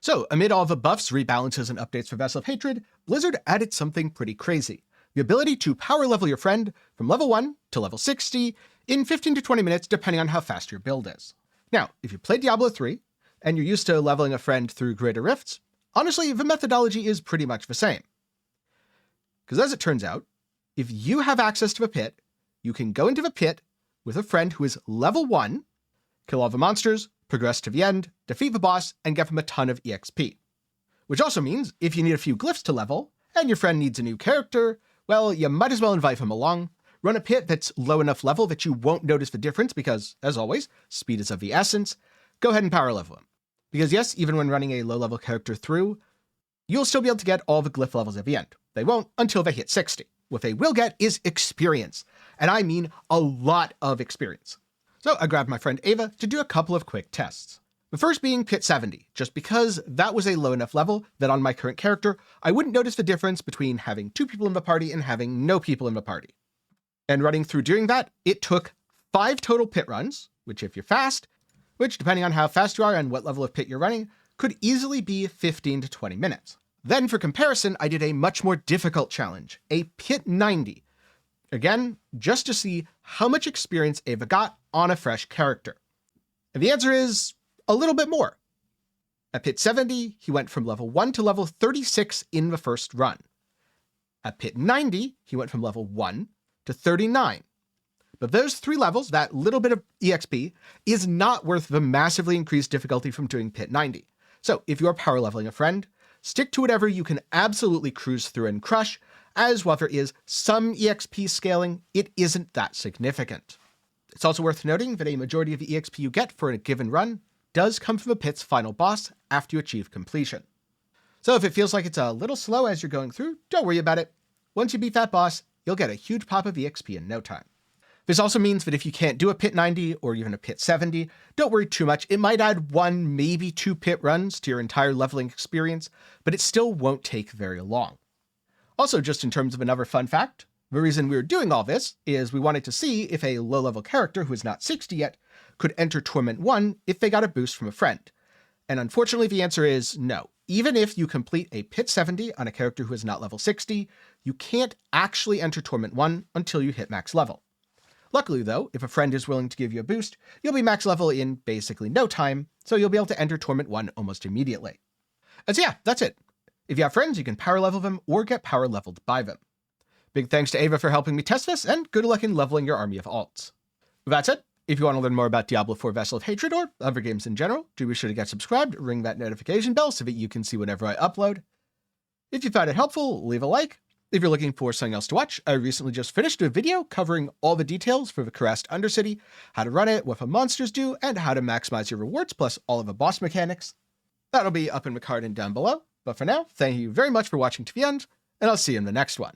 So, amid all the buffs, rebalances, and updates for Vessel of Hatred, Blizzard added something pretty crazy. The ability to power level your friend from level 1 to level 60 in 15 to 20 minutes, depending on how fast your build is. Now, if you play Diablo 3, and you're used to leveling a friend through greater rifts, honestly, the methodology is pretty much the same. Because as it turns out, if you have access to the pit, you can go into the pit with a friend who is level 1, kill all the monsters, progress to the end, defeat the boss, and get them a ton of EXP. Which also means, if you need a few glyphs to level, and your friend needs a new character, well, you might as well invite them along, run a pit that's low enough level that you won't notice the difference because, as always, speed is of the essence, go ahead and power level them. Because yes, even when running a low-level character through, you'll still be able to get all the glyph levels at the end. They won't until they hit 60. What they will get is experience, and I mean a lot of experience. So I grabbed my friend Ava to do a couple of quick tests. The first being Pit 70, just because that was a low enough level that on my current character, I wouldn't notice the difference between having 2 people in the party and having no people in the party. And running through doing that, it took 5 total pit runs, which if you're fast, which depending on how fast you are and what level of pit you're running, could easily be 15 to 20 minutes. Then for comparison, I did a much more difficult challenge, a Pit 90. Again, just to see how much experience Ava got on a fresh character. And the answer is a little bit more. At Pit 70, he went from level 1 to level 36 in the first run. At Pit 90, he went from level 1 to 39. But those 3 levels, that little bit of EXP, is not worth the massively increased difficulty from doing Pit 90. So if you're power leveling a friend, stick to whatever you can absolutely cruise through and crush, as while there is some EXP scaling, it isn't that significant. It's also worth noting that a majority of the EXP you get for a given run does come from the pit's final boss after you achieve completion. So if it feels like it's a little slow as you're going through, don't worry about it. Once you beat that boss, you'll get a huge pop of EXP in no time. This also means that if you can't do a Pit 90 or even a Pit 70, don't worry too much. It might add 1, maybe 2 pit runs to your entire leveling experience, but it still won't take very long. Also, just in terms of another fun fact, the reason we were doing all this is we wanted to see if a low-level character who is not 60 yet could enter Torment 1 if they got a boost from a friend. And unfortunately, the answer is no. Even if you complete a Pit 70 on a character who is not level 60, you can't actually enter Torment 1 until you hit max level. Luckily though, if a friend is willing to give you a boost, you'll be max level in basically no time, so you'll be able to enter Torment 1 almost immediately. And so yeah, that's it. If you have friends, you can power level them or get power leveled by them. Big thanks to Ava for helping me test this, and good luck in leveling your army of alts. With that said, if you want to learn more about Diablo 4 Vessel of Hatred or other games in general, do be sure to get subscribed, ring that notification bell so that you can see whenever I upload. If you found it helpful, leave a like. If you're looking for something else to watch, I recently just finished a video covering all the details for the Cuirassed Undercity, how to run it, what the monsters do, and how to maximize your rewards, plus all of the boss mechanics. That'll be up in the card and down below. But for now, thank you very much for watching to the end, and I'll see you in the next one.